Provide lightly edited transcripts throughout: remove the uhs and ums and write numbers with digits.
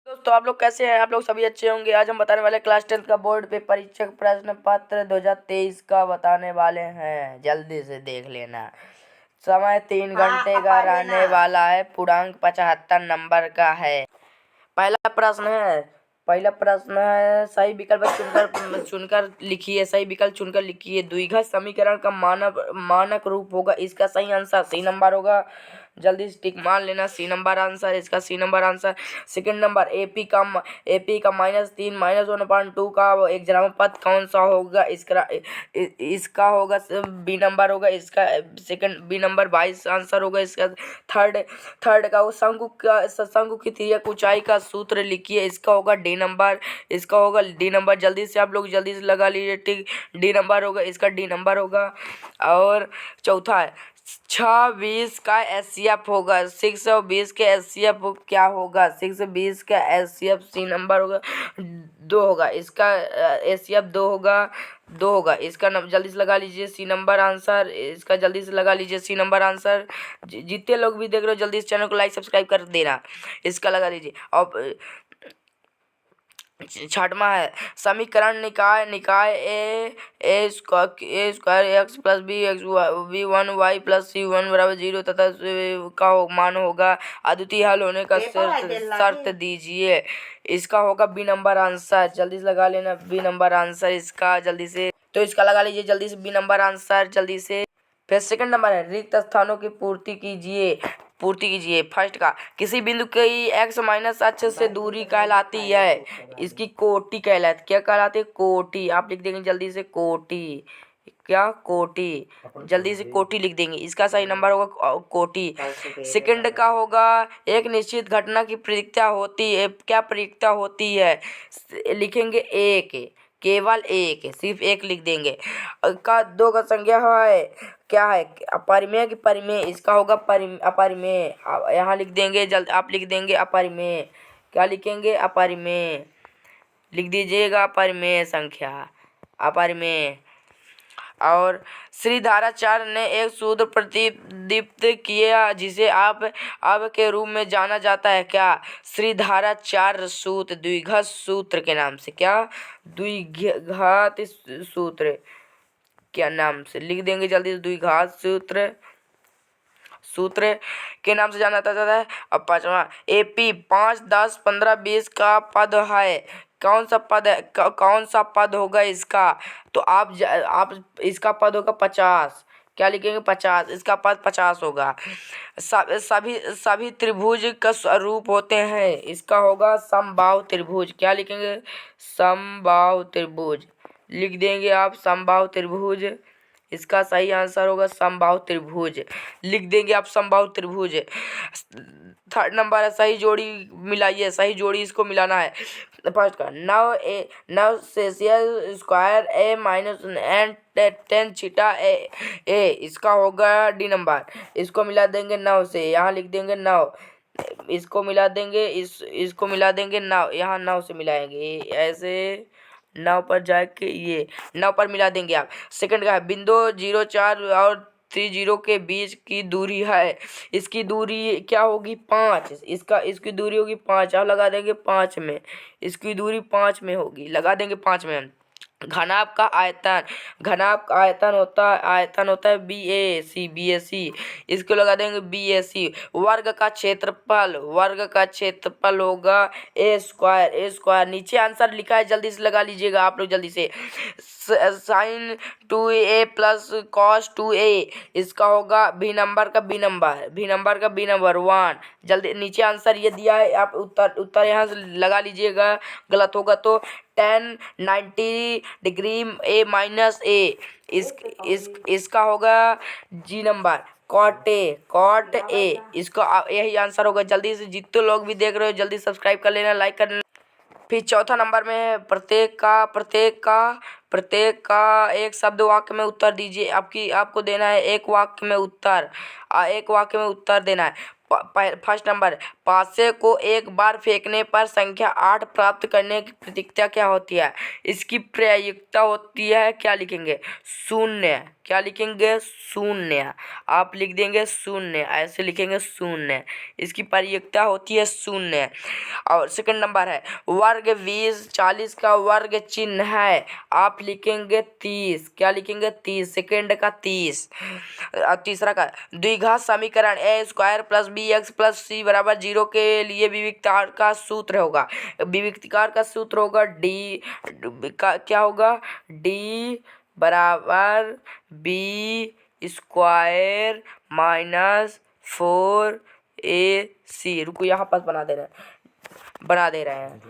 दोस्तों आप लोग कैसे हैं? आप लोग सभी अच्छे होंगे। आज हम बताने वाले क्लास 10 का बोर्ड पे परीक्षक प्रश्न पत्र 2023 का बताने वाले हैं। जल्दी से देख लेना। समय 3 घंटे का रहने वाला है। पूर्णांक 75 नंबर का है। पहला प्रश्न है सही विकल्प चुनकर लिखिए। सही विकल्प चुनकर लिखिए। द्विघात समीकरण का मानक रूप होगा। इसका सही आंसर सी नंबर होगा। जल्दी से टिक मान लेना। सी नंबर आंसर, इसका C number answer. Second number AP का -3 -1/2 का एक जन्म पद कौन सा होगा? इसका होगा बी नंबर होगा। इसका सेकंड बी नंबर 22 आंसर होगा। इसका थर्ड का वो शंकु की तिर्यक ऊंचाई का सूत्र लिखिए। इसका होगा डी नंबर। इसका होगा डी नंबर। जल्दी से आप लोग जल्दी से लगा लीजिए टिक। डी नंबर होगा। इसका डी नंबर होगा। और चौथा है 620 का एचसीएफ होगा। 620 के एचसीएफ क्या होगा? 620 का एचसीएफ सी नंबर होगा। 2 होगा इसका एचसीएफ 2 होगा। इसका जल्दी से लगा लीजिए सी नंबर आंसर। इसका जल्दी से लगा लीजिए सी नंबर आंसर। जितने लोग भी देख रहे हो जल्दी से चैनल को लाइक सब्सक्राइब कर देना। इसका लगा लीजिए। अब छठवां है समीकरण निकाय a square x plus b x b 1 y plus c 1 बराबर 0 तथा का मान होगा। अद्वितीय हल होने का शर्त दीजिए। इसका होगा बी नंबर आंसर। जल्दी से लगा लेना बी नंबर आंसर इसका। जल्दी से तो इसका लगा लीजिए जल्दी से बी नंबर आंसर जल्दी से। फिर सेकंड नंबर है रिक्त स्थानों की पूर्ति कीजिए। फर्स्ट का किसी बिंदु की एक्स माइनस अक्ष से दूरी कहलाती है। इसकी कोटि कहलाती। क्या कहलाती है? कोटि। आप लिख देंगे जल्दी से कोटि। क्या? कोटि। जल्दी से कोटि लिख देंगे। इसका सही नंबर होगा कोटि। सेकंड का होगा एक निश्चित घटना की प्रतीक्षा होती है। क्या प्रतीक्षा होती है? लिखेंगे एक, केवल एक, सिर्फ एक लिख देंगे। का 2 का संज्ञा है क्या है? अपरिमेय की परिमेय। इसका होगा अपरिमेय। यहाँ लिख देंगे जल्द आप लिख देंगे अपरिमेय। क्या लिखेंगे? अपरिमेय लिख दीजिएगा। अपरिमेय संख्या अपरिमेय। और श्रीधराचार्य ने एक सूत्र प्रतिदीप्त किया जिसे आप के रूप में जाना जाता है। क्या? श्रीधराचार्य सूत्र द्विघात सूत्र के नाम से। क्या? द्विघात सूत्र क्या नाम से लिख देंगे जल्दी से। द्विघात सूत्र के नाम से जाना जाता है। अब पांचवा एपी 5 10 15 20 का पद है। कौन सा पद होगा इसका? तो आप इसका पद होगा 50। क्या लिखेंगे? 50। इसका पद 50 होगा। सभी त्रिभुज का स्वरूप होते हैं। इसका होगा समबाहु त्रिभुज। क्या लिखेंगे? समबाहु त्रिभुज लिख देंगे आप। समबाहु त्रिभुज इसका सही आंसर होगा समबाहु त्रिभुज लिख देंगे आप। समबाहु त्रिभुज। थर्ड नंबर है सही जोड़ी मिलाइए। सही जोड़ी इसको मिलाना है। फर्स्ट का 9 सेल्सियस स्क्वायर ए माइनस एन 10 थीटा ए इसका होगा डी नंबर। इसको मिला देंगे 9 से। यहाँ लिख देंगे 9। इसको मिला देंगे इसको मिला देंगे 9। यहाँ 9 से मिलाएंगे ऐसे 9 पर जाके ये 9 पर मिला देंगे आप। सेकंड का है बिंदु 0 4 और 30 के बीच की दूरी है। इसकी दूरी क्या होगी? 5। इसकी दूरी होगी 5। आप लगा देंगे 5 में। इसकी दूरी 5 में होगी। लगा देंगे 5 में। घनाभ का आयतन होता है बी ए सी। इसको लगा देंगे बी ए सी। वर्ग का क्षेत्रफल होगा ए स्क्वायर। नीचे आंसर लिखा है जल्दी से लगा लीजिएगा आप लोग जल्दी से। Sign 2a plus cos 2a इसका होगा बी नंबर का बी नंबर 1। जल्दी नीचे आंसर ये दिया है। आप उत्तर यहाँ से लगा लीजिएगा। गलत होगा तो 10 90 डिग्री a माइनस a इसका होगा जी नंबर कॉट ए इसका यही आंसर होगा। जल्दी से जितने लोग भी देख रहे हो जल्दी सब्सक्राइब कर लेना, लाइक कर लेना। फिर चौथा नंबर में प्रत्येक का एक शब्द वाक्य में उत्तर दीजिए। आपको देना है एक वाक्य में उत्तर देना है। फर्स्ट नंबर, 5 से को एक बार फेंकने पर संख्या 8 प्राप्त करने की प्रतिक्रिया क्या होती है? इसकी प्रायिकता होती है, क्या लिखेंगे? शून्य। क्या लिखेंगे? शून्य। आप लिख देंगे शून्य, ऐसे लिखेंगे शून्य। इसकी प्रायिकता होती है शून्य। और सेकंड नंबर है वर्ग 20 40 का वर्ग चिन्ह है, आप लिखेंगे 30। क्या लिखेंगे? 30, सेकंड का 30। तीसरा का द्विघात समीकरण a square plus b x plus c बराबर 0 के लिए विविक्तार का सूत्र होगा। विविक्तिकार का सूत्र होगा डी का क्या होगा? डी बराबर बी स्क्वायर माइनस 4ac। रुको यहाँ पास बना दे रहे हैं।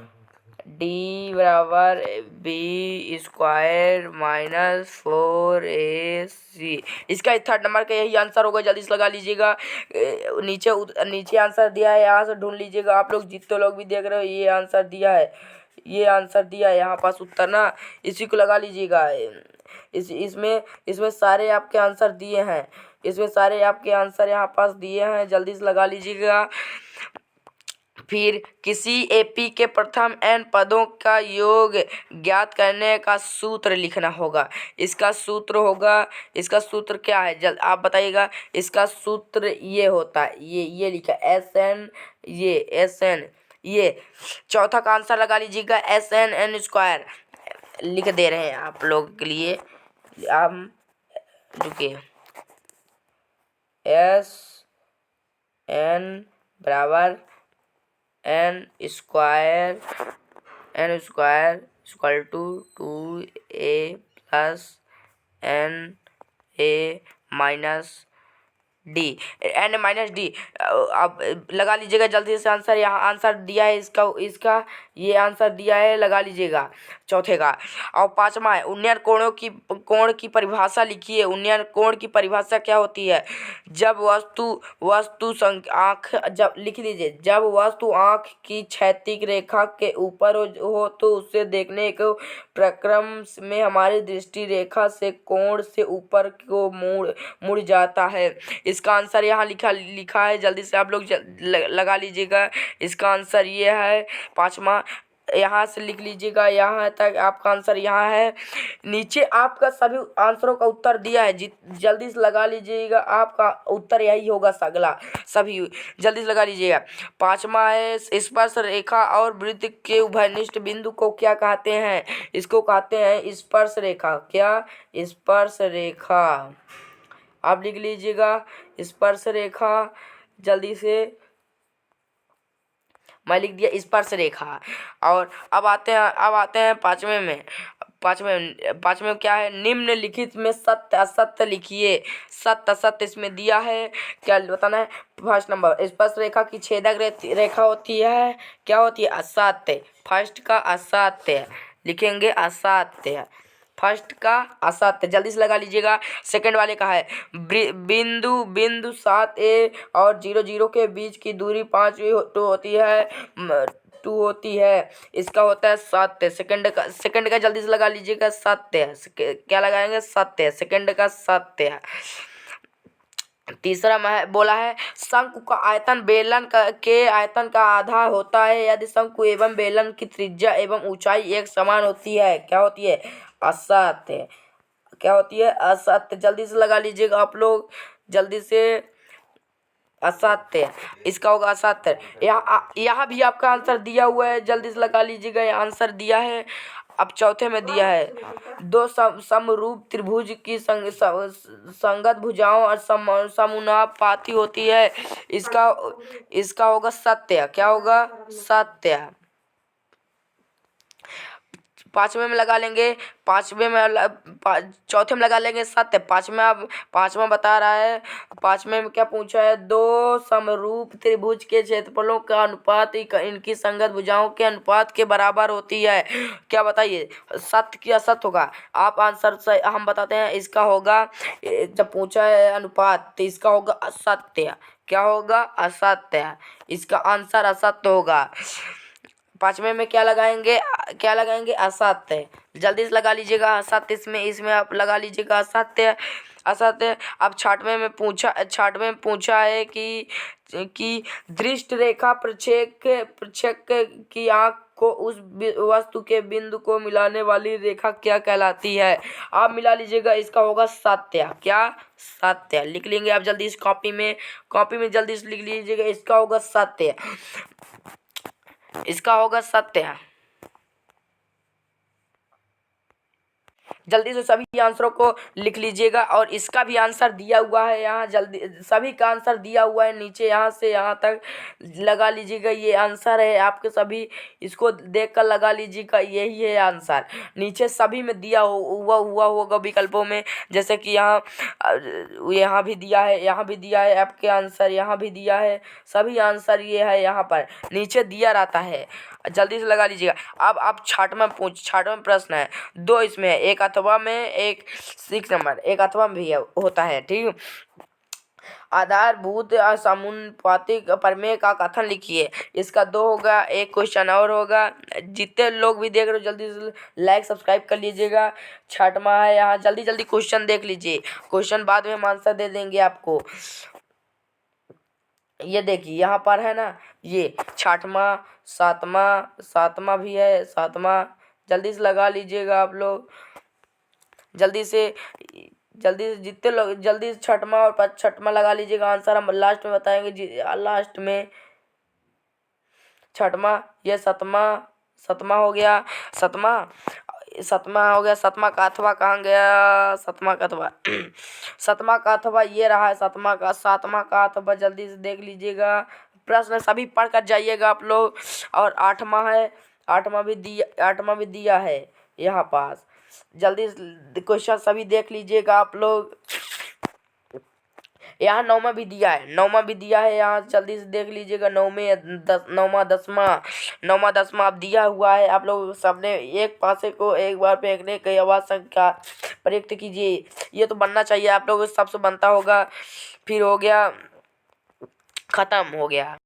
डी बराबर बी स्क्वायर माइनस 4ac। इसका थर्ड नंबर का यही आंसर होगा, जल्दी से लगा लीजिएगा। नीचे आंसर दिया है, यहाँ से ढूंढ लीजिएगा। आप लोग जितने लोग भी देख रहे हो ये आंसर दिया है, यहाँ पास उत्तर ना, इसी को लगा लीजिएगा। इसमें सारे आपके आंसर दिए हैं, यहाँ पास दिए हैं, जल्दी से लगा लीजिएगा। फिर किसी एपी के प्रथम n पदों का योग ज्ञात करने का सूत्र लिखना होगा। इसका सूत्र क्या है? आप बताइएगा। इसका सूत्र ये होता है, ये लिखा SN, ये SN, ये चौथा का आंसर लगा लीजिएगा SN स्क्वायर लिख दे रहे हैं आप लोगों के लिए। आप रुकिए, SN बराबर n square equal to 2a plus na minus D. अब लगा लीजिएगा जल्दी से आंसर। यहाँ आंसर दिया है इसका ये आंसर दिया है, लगा लीजिएगा चौथे का। और पांचवा है उन्नयन कोण की परिभाषा लिखिए। उन्नयन कोण की परिभाषा क्या होती है? जब लिख लीजिए, जब वस्तु आँख की क्षैतिज रेखा के ऊपर हो तो उसे देखने के प्रक्रम में हमारी दृष्टि रेखा से कोण से ऊपर को मुड़ जाता है। इसका आंसर यहाँ लिखा है, जल्दी से आप लोग लगा लीजिएगा। इसका आंसर ये है पांचवा, यहाँ से लिख लीजिएगा, यहाँ तक आपका आंसर यहाँ है। नीचे आपका सभी आंसरों का उत्तर दिया है, जल्दी से लगा लीजिएगा। आपका उत्तर यही होगा, सगला सभी जल्दी से लगा लीजिएगा। पांचवा है स्पर्श रेखा और वृत्त के उभयनिष्ठ बिंदु को क्या कहते हैं? इसको कहते हैं स्पर्श रेखा। क्या? स्पर्श रेखा। आप लिख लीजिएगा स्पर्श रेखा, जल्दी से। मैं लिख दिया स्पर्श रेखा। और अब आते हैं पांचवें में क्या है? निम्नलिखित में सत्य असत्य लिखिए। सत्य असत्य इसमें दिया है, क्या बताना है? फर्स्ट नंबर, स्पर्श रेखा की छेदक रेखा होती है, क्या होती है? असत्य। फर्स्ट का असत्य लिखेंगे, असत्य। फर्स्ट का असत्य, जल्दी से लगा लीजिएगा। सेकंड वाले का है बिंदु 7a और 0 0 के बीच की दूरी 2 होती है, इसका होता है सत्य। सेकंड का जल्दी से लगा लीजिएगा, सत्य। क्या लगाएंगे? सत्य, सेकंड का सत्य। तीसरा में बोला है शंकु का आयतन बेलन के आयतन का आधा होता है यदि शंकु एवं बेलन की त्रिज्या एवं ऊंचाई एक समान होती है। क्या होती है? असत्य। क्या होती है? असत्य। जल्दी से लगा लीजिएगा आप लोग, जल्दी से। असत्य, इसका होगा असत्य। यहाँ भी आपका आंसर दिया हुआ है, जल्दी से लगा लीजिएगा। ये आंसर दिया है। अब चौथे में दिया है दो समरूप त्रिभुज की संगत भुजाओं और समानुपाती होती है, इसका होगा सत्य। क्या होगा? सत्य। पांचवे में लगा लेंगे, चौथे में लगा लेंगे सत्य। पांचवा बता रहा है, पांचवे में क्या पूछा है? दो समरूप त्रिभुज के क्षेत्रफलों का अनुपात इनकी संगत भुजाओं के अनुपात के बराबर होती है। क्या बताइए? सत्य की असत्य होगा? आप आंसर से हम बताते हैं। इसका होगा, जब पूछा है अनुपात तो इसका होगा असत्य। क्या होगा? असत्य। इसका आंसर असत्य होगा। पांचवे में क्या लगाएंगे? असत्य। जल्दी से लगा लीजिएगा असत्य। इसमें आप लगा लीजिएगा असत्य। असत्य। अब 66वें में पूछा है कि दृष्ट रेखा प्रक्षेप की आंख को उस वस्तु के बिंदु को मिलाने वाली रेखा क्या कहलाती है? आप मिला लीजिएगा, इसका होगा सत्य। क्या? सत्य। लिख लेंगे आप जल्दी इस कॉपी में जल्दी से लिख लीजिएगा, इसका होगा सत्य। इसका होगा सत्य। जल्दी से सभी आंसरों को लिख लीजिएगा और इसका भी आंसर दिया हुआ है यहाँ, जल्दी सभी का आंसर दिया हुआ है नीचे, यहाँ से यहाँ तक लगा लीजिएगा। ये आंसर है आपके सभी, इसको देखकर लगा लीजिएगा, यही है आंसर। नीचे सभी में दिया हुआ होगा विकल्पों में, जैसे कि यहाँ भी दिया है, यहाँ भी दिया है आपके आंसर, यहाँ भी दिया है, सभी आंसर ये है यहाँ पर नीचे दिया रहता है। जल्दी से लगा लीजिएगा। अब आप 66वां प्रश्न है, दो इसमें है, एक अथवा में, एक 6 नंबर, एक अथवा में भी होता है। ठीक, आधारभूत समानुपातिक प्रमेय का कथन लिखिए। इसका 2 होगा, एक क्वेश्चन और होगा। जितने लोग भी देख रहे हो जल्दी से लाइक सब्सक्राइब कर लीजिएगा। 6वां है यहाँ, जल्दी जल्दी क्वेश्चन देख लीजिए, क्वेश्चन बाद में हम आंसर दे देंगे आपको। ये देखिए यहाँ पर है ना, ये 6वां, 7वां भी है, 7वां। जल्दी से लगा लीजिएगा आप लोग, जल्दी से जितने लोग जल्दी से 6वां और 6वां लगा लीजिएगा। आंसर हम लास्ट में बताएंगे, लास्ट में। 6वां, ये 7वां हो गया, 7वां का अथवा कहाँ गया? 7वां का अथवा 7वां का अथवा ये रहा है, 7वां का अथवा जल्दी से देख लीजिएगा। प्रश्न सभी पढ़ कर जाइएगा आप लोग। और 8वां है, 8वां भी दिया है यहाँ पास। जल्दी क्वेश्चन सभी देख लीजिएगा आप लोग। यहाँ 9वां भी दिया है यहाँ, जल्दी से देख लीजिएगा। 9वां 10वां अब दिया हुआ है। आप लोग सबने एक पासे को एक बार फेंकने की आवाज संख्या प्रयुक्त कीजिए। ये तो बनना चाहिए आप लोगों को, सबसे बनता होगा। फिर हो गया, खत्म हो गया।